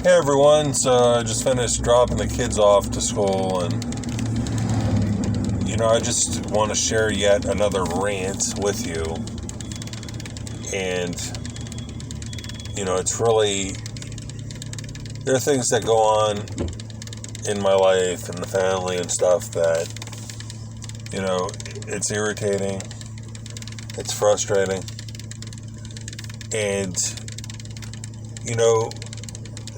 Hey everyone, so I just finished dropping the kids off to school, and I just want to share yet another rant with you. And it's really, there are things that go on in my life and the family and stuff that it's irritating, it's frustrating, and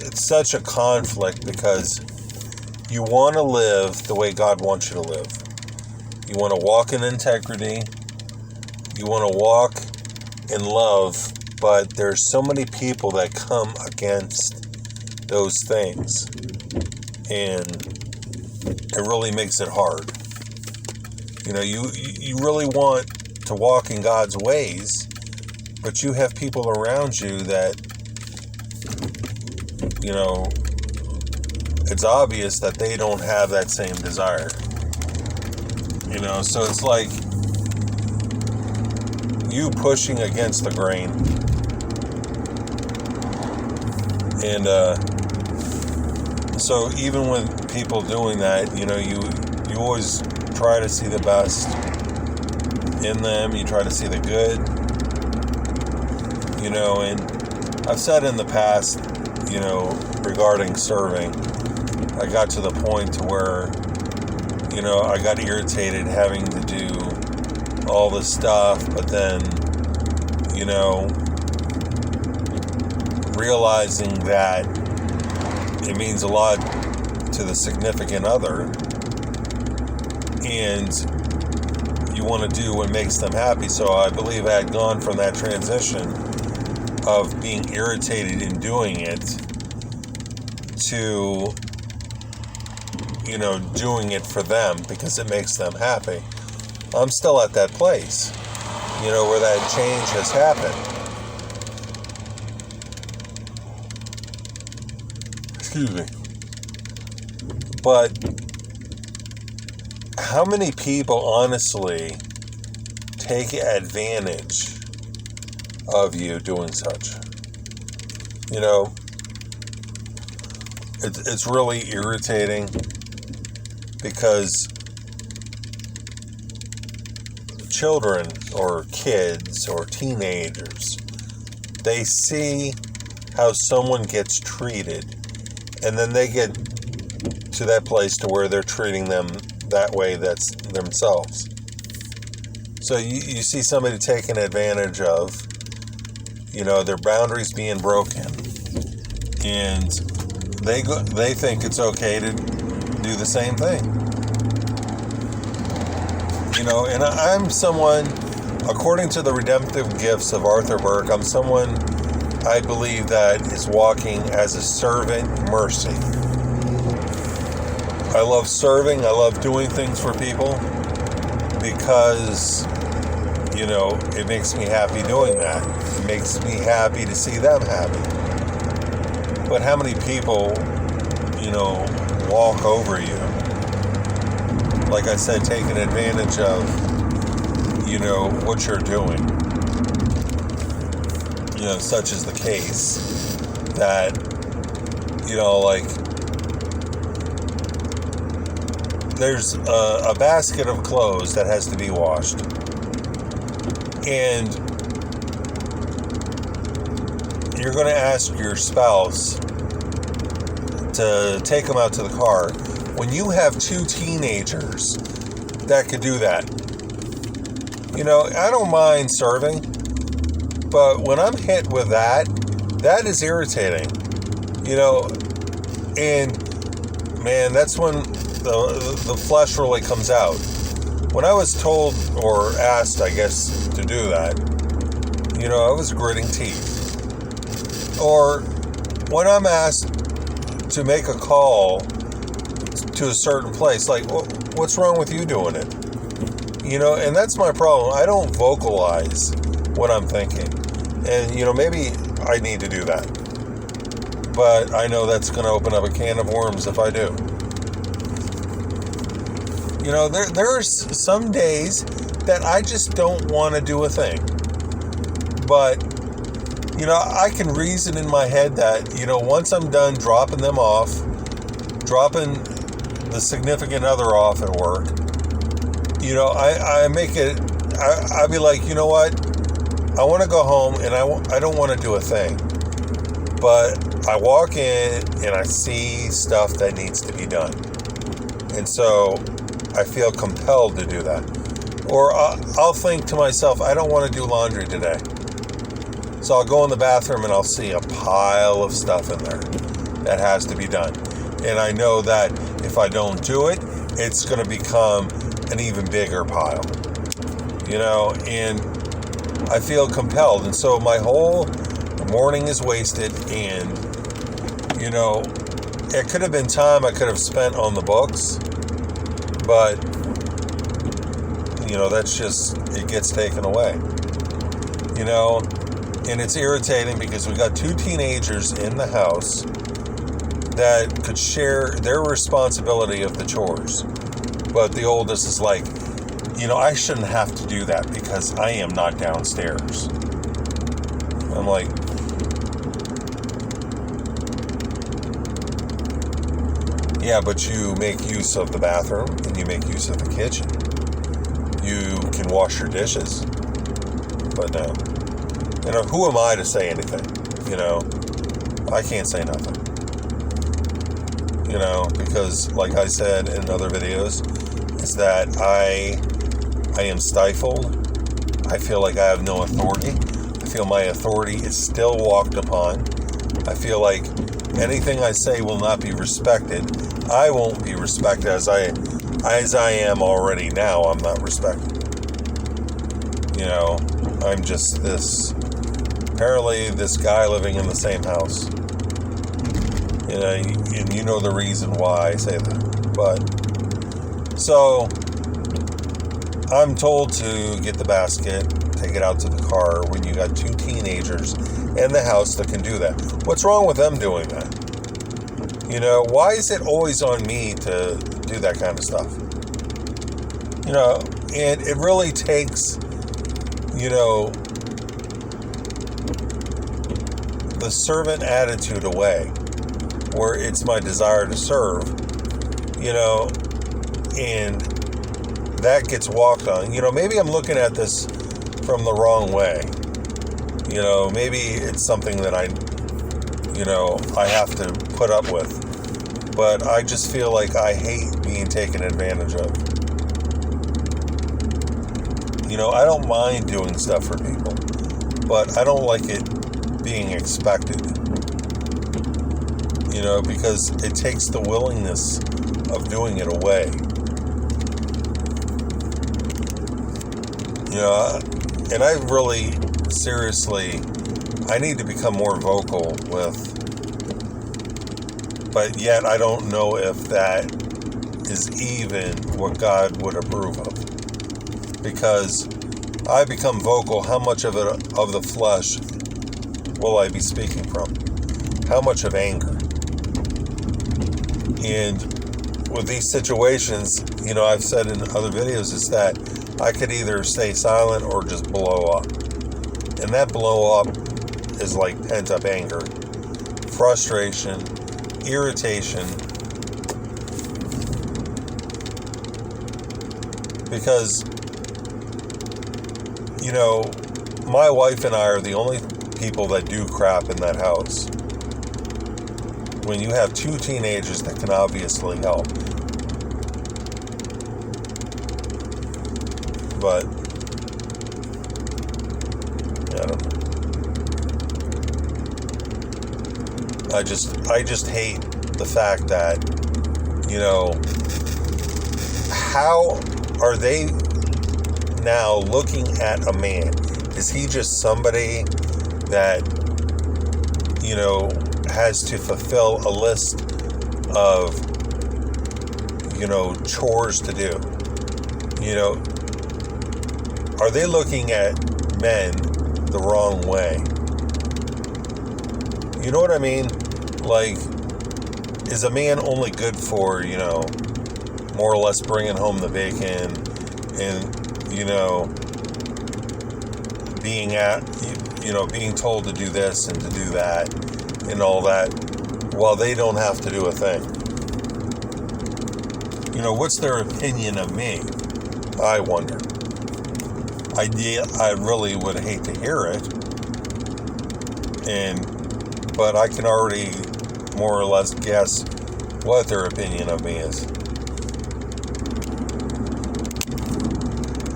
it's such a conflict because you want to live the way God wants you to live. You want to walk in integrity. You want to walk in love, but there's so many people that come against those things, and it really makes it hard. You really want to walk in God's ways, but you have people around you that it's obvious that they don't have that same desire. So it's like you pushing against the grain. And so even with people doing that, you always try to see the best in them. You try to see the good. And I've said in the past, regarding serving, I got to the point to where, I got irritated having to do all this stuff, but then, realizing that it means a lot to the significant other, and you want to do what makes them happy. So I believe I had gone from that transition of being irritated in doing it to doing it for them because it makes them happy. I'm still at that place where that change has happened. Excuse me. But how many people honestly take advantage of you doing such? It's really irritating because children or kids or teenagers, they see how someone gets treated, and then they get to that place to where they're treating them that way, that's themselves. So you see somebody taken advantage of, their boundaries being broken, and they think it's okay to do the same thing. And I'm someone, according to the redemptive gifts of Arthur Burk, I'm someone I believe that is walking as a servant mercy. I love serving, I love doing things for people because it makes me happy doing that. It makes me happy to see them happy. But how many people, walk over you? Like I said, taking advantage of, what you're doing. Such is the case that, there's a basket of clothes that has to be washed. And you're going to ask your spouse to take them out to the car when you have two teenagers that could do that. I don't mind serving, but when I'm hit with that is irritating. And man, that's when the flesh really comes out. When I was told or asked, I guess, to do that, I was gritting teeth. Or when I'm asked to make a call to a certain place, like, what's wrong with you doing it? And that's my problem. I don't vocalize what I'm thinking. And, maybe I need to do that. But I know that's going to open up a can of worms if I do. There's some days that I just don't want to do a thing. But, I can reason in my head that, once I'm done dropping them off, dropping the significant other off at work, I make it, I'd be like, you know what? I want to go home and I don't want to do a thing. But I walk in and I see stuff that needs to be done. And so I feel compelled to do that. Or I'll think to myself, I don't want to do laundry today. So I'll go in the bathroom and I'll see a pile of stuff in there that has to be done. And I know that if I don't do it, it's going to become an even bigger pile. And I feel compelled. And so my whole morning is wasted. And, it could have been time I could have spent on the books. But, that's just, it gets taken away. And it's irritating because we got 2 teenagers in the house that could share their responsibility of the chores. But the oldest is like, I shouldn't have to do that because I am not downstairs. I'm like, yeah, but you make use of the bathroom and you make use of the kitchen. You can wash your dishes. But no. Who am I to say anything? I can't say nothing. Because like I said in other videos, is that I am stifled. I feel like I have no authority. I feel my authority is still walked upon. I feel like anything I say will not be respected. I won't be respected as I am already now. I'm not respected. I'm just apparently this guy living in the same house. And you know the reason why I say that. But, so, I'm told to get the basket, take it out to the car when you got 2 teenagers in the house that can do that. What's wrong with them doing that? Why is it always on me to do that kind of stuff? And it really takes, the servant attitude away, where it's my desire to serve, and that gets walked on. Maybe I'm looking at this from the wrong way. Maybe it's something that I have to put up with. But I just feel like I hate being taken advantage of. I don't mind doing stuff for people, but I don't like it being expected. Because it takes the willingness of doing it away. And I really, seriously, I need to become more vocal with, but yet I don't know if that is even what God would approve of. Because I become vocal, how much of the flesh will I be speaking from? How much of anger? And with these situations, I've said in other videos, is that I could either stay silent or just blow up. And that blow up is like pent-up anger, frustration, irritation. Because, my wife and I are the only people that do crap in that house. When you have 2 teenagers that can obviously help. But I don't know. I just hate the fact that, how are they now looking at a man? Is he just somebody that, has to fulfill a list of, chores to do? Are they looking at men the wrong way? You know what I mean? Like, is a man only good for, more or less bringing home the bacon and, being at, being told to do this and to do that and all that, while they don't have to do a thing. What's their opinion of me? I wonder. I really would hate to hear it, but I can already more or less guess what their opinion of me is.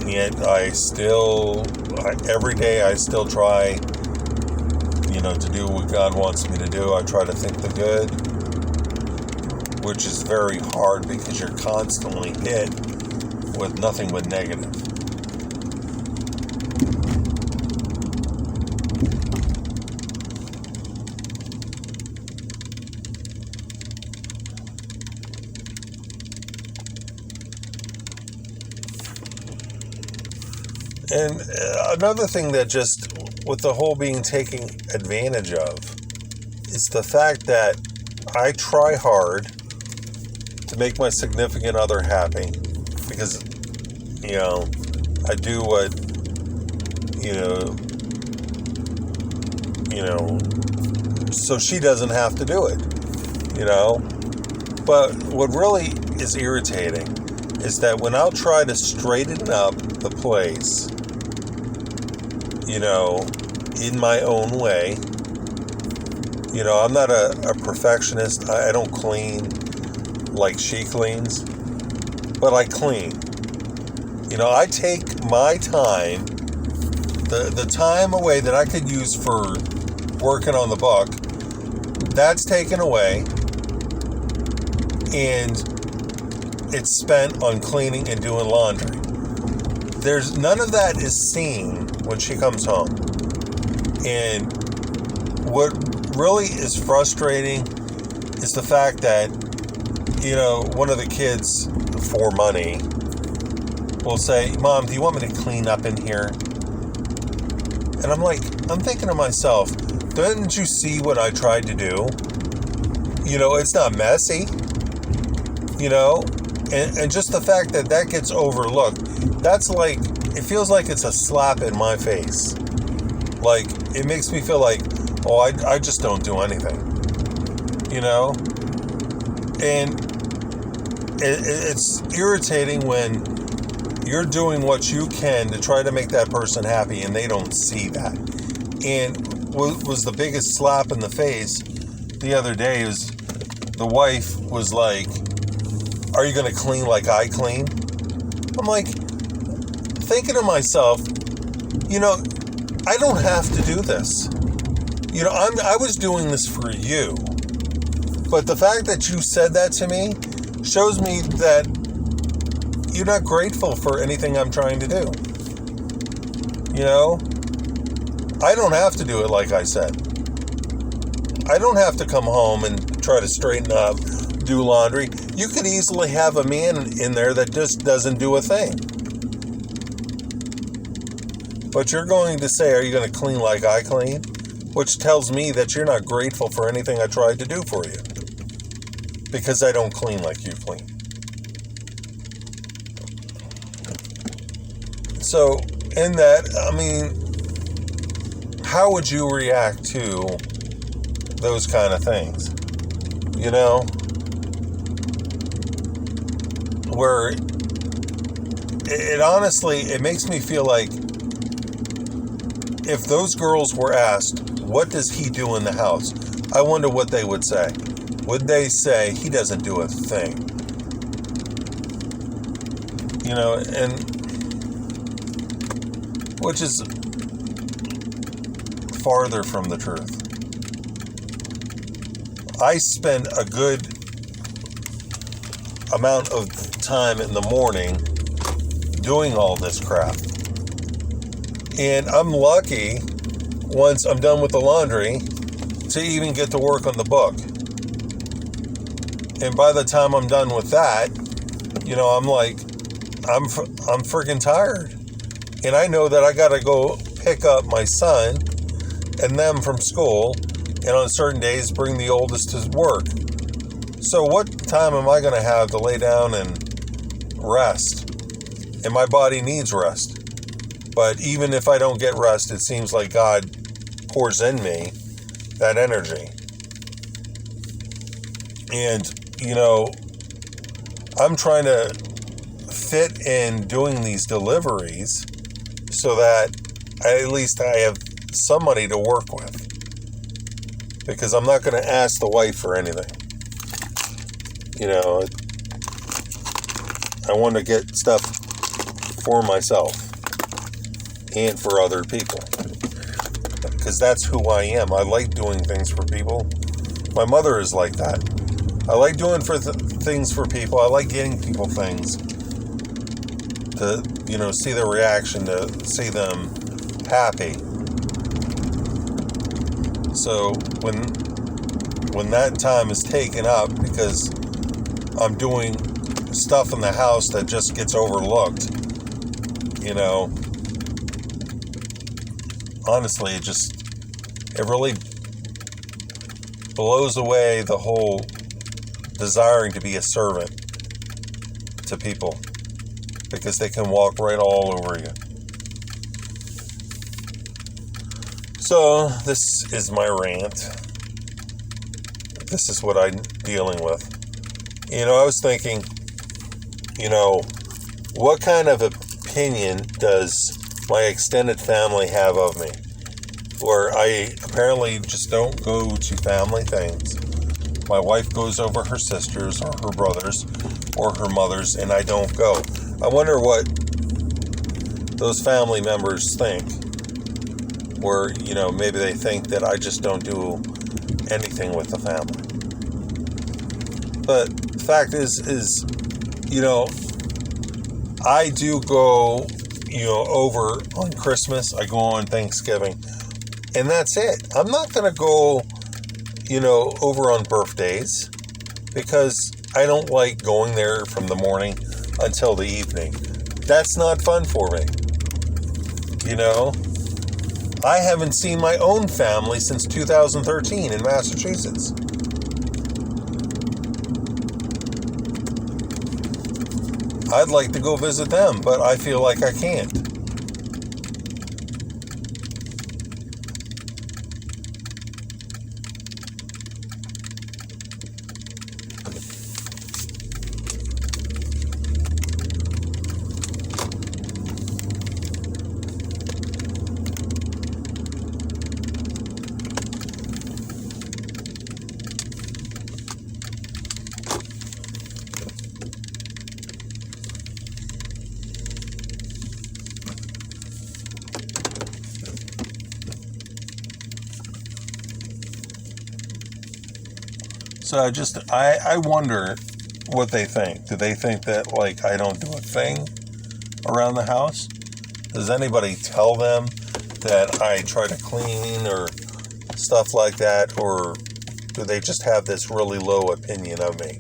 And yet every day I still try, to do what God wants me to do. I try to think the good, which is very hard because you're constantly hit with nothing but negative. And another thing that just, with the whole being taken advantage of, is the fact that I try hard to make my significant other happy, because, I do what, so she doesn't have to do it, But what really is irritating is that when I'll try to straighten up the place, in my own way, I'm not a perfectionist. I don't clean like she cleans, but I clean. I take my time, the time away that I could use for working on the book, that's taken away, and it's spent on cleaning and doing laundry. There's none of that is seen when she comes home. And what really is frustrating is the fact that, one of the kids, for money, will say, "Mom, do you want me to clean up in here?" And I'm thinking to myself, didn't you see what I tried to do? It's not messy, and just the fact that gets overlooked, that's like, it feels like it's a slap in my face. Like, it makes me feel like, I just don't do anything, and it's irritating when you're doing what you can to try to make that person happy and they don't see that. And what was the biggest slap in the face the other day is the wife was like, "Are you going to clean like I clean?" I'm like, thinking to myself, I don't have to do this. I was doing this for you. But the fact that you said that to me shows me that you're not grateful for anything I'm trying to do. I don't have to do it like I said. I don't have to come home and try to straighten up, do laundry. You could easily have a man in there that just doesn't do a thing. But you're going to say, "Are you going to clean like I clean?" Which tells me that you're not grateful for anything I tried to do for you. Because I don't clean like you clean. So, in that, how would you react to those kind of things? Where it honestly, it makes me feel like if those girls were asked, "What does he do in the house?" I wonder what they would say. Would they say, "He doesn't do a thing"? And which is farther from the truth. I spend a good amount of time in the morning doing all this crap. And I'm lucky, once I'm done with the laundry, to even get to work on the book. And by the time I'm done with that, I'm like, I'm freaking tired. And I know that I got to go pick up my son and them from school, and on certain days bring the oldest to work. So what time am I going to have to lay down and rest? And my body needs rest. But even if I don't get rest, it seems like God pours in me that energy. And, I'm trying to fit in doing these deliveries so that at least I have some money to work with. Because I'm not going to ask the wife for anything. I want to get stuff for myself and for other people. Because that's who I am. I like doing things for people. My mother is like that. I like doing things for people. I like getting people things to, see their reaction, to see them happy. So when that time is taken up because I'm doing stuff in the house that just gets overlooked, honestly, it really blows away the whole desiring to be a servant to people, because they can walk right all over you. So this is my rant. This is what I'm dealing with. I was thinking, what kind of opinion does my extended family have of me? Where I apparently just don't go to family things. My wife goes over her sisters or her brothers or her mothers, and I don't go. I wonder what those family members think. Where, maybe they think that I just don't do anything with the family. But the fact is, I do go, over on Christmas. I go on Thanksgiving. And that's it. I'm not going to go, over on birthdays, because I don't like going there from the morning until the evening. That's not fun for me. I haven't seen my own family since 2013 in Massachusetts. I'd like to go visit them, but I feel like I can't. So I wonder what they think. Do they think that, I don't do a thing around the house? Does anybody tell them that I try to clean or stuff like that? Or do they just have this really low opinion of me?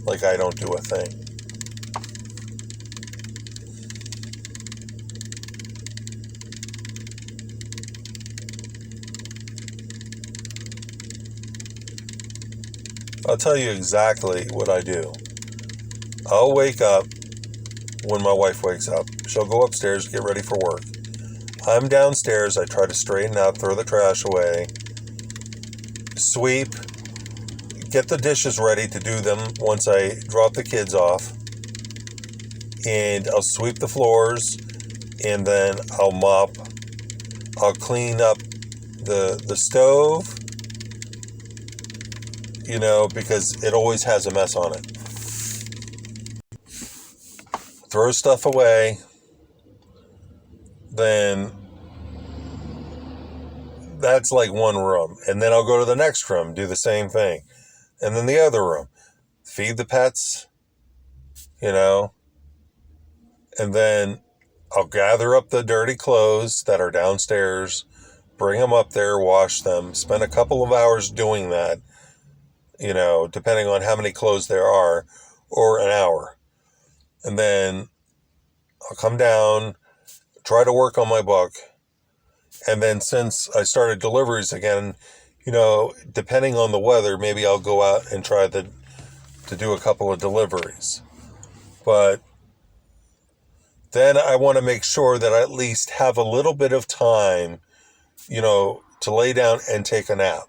Like I don't do a thing? I'll tell you exactly what I do. I'll wake up when my wife wakes up. She'll go upstairs, get ready for work. I'm downstairs. I try to straighten out, throw the trash away, sweep, get the dishes ready to do them once I drop the kids off. And I'll sweep the floors, and then I'll mop. I'll clean up the stove, because it always has a mess on it. Throw stuff away. Then that's like one room. And then I'll go to the next room, do the same thing. And then the other room. Feed the pets, and then I'll gather up the dirty clothes that are downstairs, bring them up there, wash them, spend a couple of hours doing that, depending on how many clothes there are, or an hour. And then I'll come down, try to work on my book. And then since I started deliveries again, depending on the weather, maybe I'll go out and try to do a couple of deliveries. But then I want to make sure that I at least have a little bit of time, to lay down and take a nap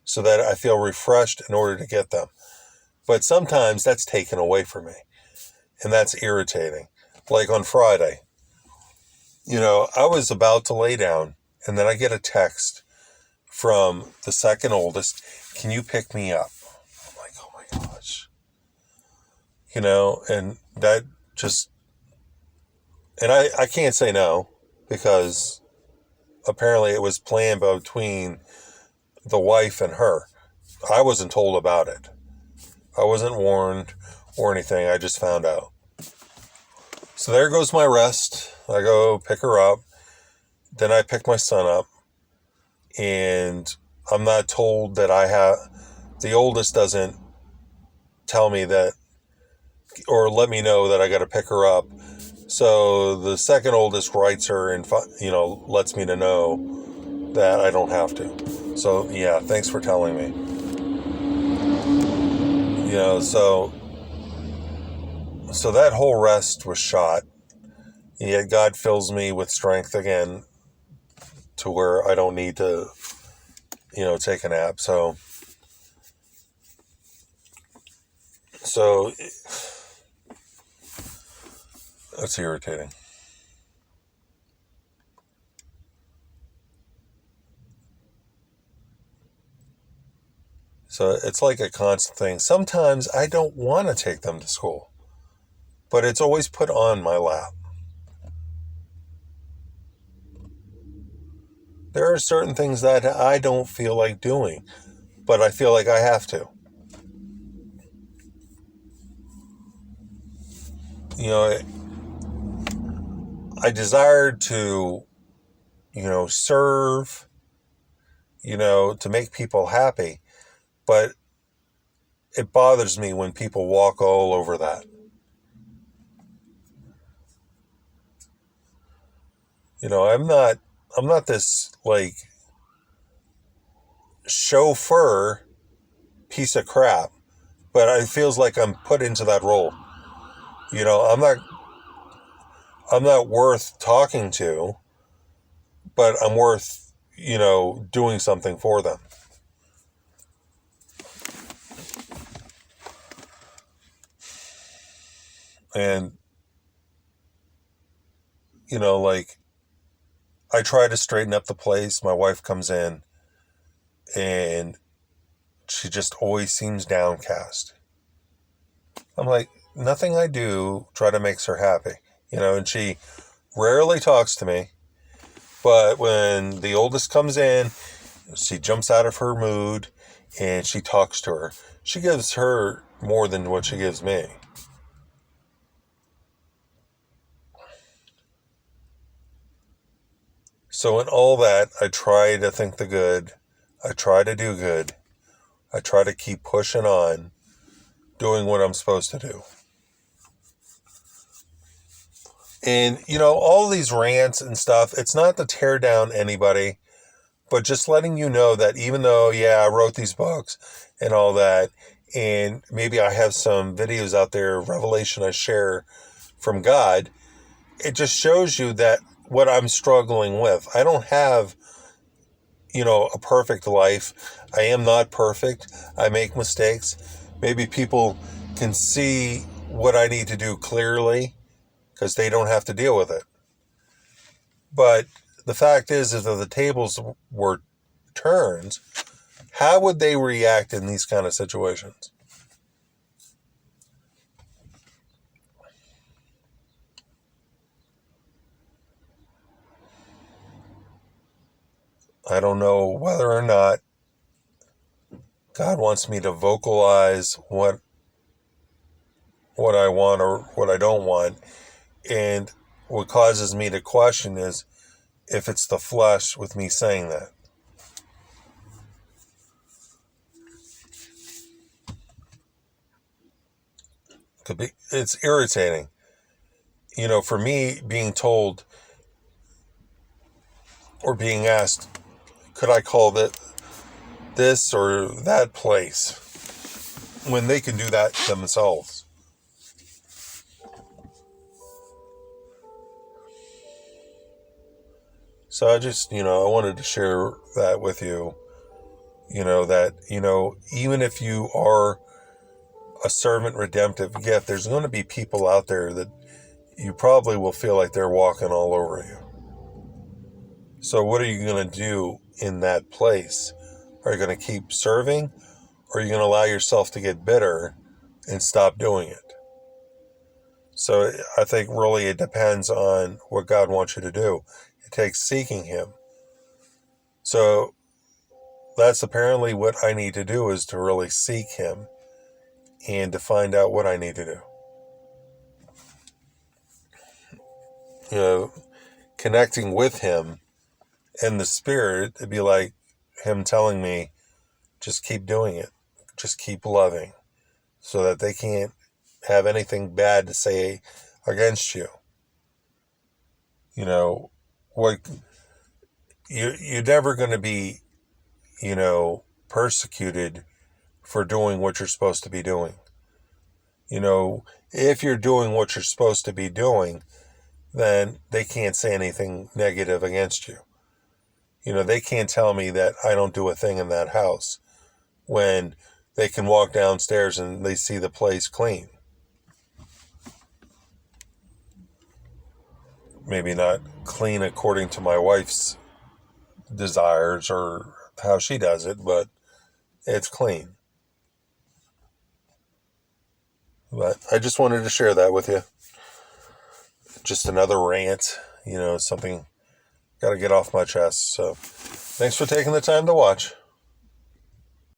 so that I feel refreshed in order to get them. But sometimes that's taken away from me, and that's irritating. Like on Friday, I was about to lay down, and then I get a text from the second oldest, "Can you pick me up?" I'm like, oh my gosh. And that just, and I can't say no, because apparently it was planned between the wife and her. I wasn't told about it. I wasn't warned or anything. I just found out. So there goes my rest. I go pick her up. Then I pick my son up. And I'm not told that the oldest doesn't tell me that, or let me know that I got to pick her up. So the second oldest writes her and, lets me to know that I don't have to. So yeah, thanks for telling me. So that whole rest was shot. Yet God fills me with strength again to where I don't need to, take a nap. So that's irritating. So it's like a constant thing. Sometimes I don't want to take them to school, but it's always put on my lap. There are certain things that I don't feel like doing, but I feel like I have to. I desire to, serve, to make people happy, but it bothers me when people walk all over that. I'm not this like chauffeur piece of crap, but it feels like I'm put into that role. I'm not worth talking to, but I'm worth, doing something for them. And, I try to straighten up the place. My wife comes in and she just always seems downcast. I'm like, nothing I do try to makes her happy, and she rarely talks to me. But when the oldest comes in, she jumps out of her mood and she talks to her. She gives her more than what she gives me. So in all that, I try to think the good. I try to do good. I try to keep pushing on, doing what I'm supposed to do. And, all these rants and stuff, it's not to tear down anybody, but just letting you know that even though, I wrote these books and all that, and maybe I have some videos out there, revelation I share from God, it just shows you that what I'm struggling with. I don't have, a perfect life. I am not perfect. I make mistakes. Maybe people can see what I need to do clearly because they don't have to deal with it. But the fact is if the tables were turned, how would they react in these kind of situations? I don't know whether or not God wants me to vocalize what I want or what I don't want. And what causes me to question is if it's the flesh with me saying that. It's irritating. For me, being told or being asked, could I call this or that place, when they can do that themselves? So I just, I wanted to share that with you, that, even if you are a servant redemptive gift, there's going to be people out there that you probably will feel like they're walking all over you. So what are you going to do in that place? Are you going to keep serving, or are you going to allow yourself to get bitter and stop doing it? So I think really it depends on what God wants you to do. It takes seeking Him. So that's apparently what I need to do, is to really seek Him and to find out what I need to do. Connecting with Him in the Spirit, it'd be like Him telling me, just keep doing it. Just keep loving, so that they can't have anything bad to say against you. What you're never going to be, persecuted for doing what you're supposed to be doing. If you're doing what you're supposed to be doing, then they can't say anything negative against you. They can't tell me that I don't do a thing in that house when they can walk downstairs and they see the place clean. Maybe not clean according to my wife's desires or how she does it, but it's clean. But I just wanted to share that with you. Just another rant, something got to get off my chest. So thanks for taking the time to watch.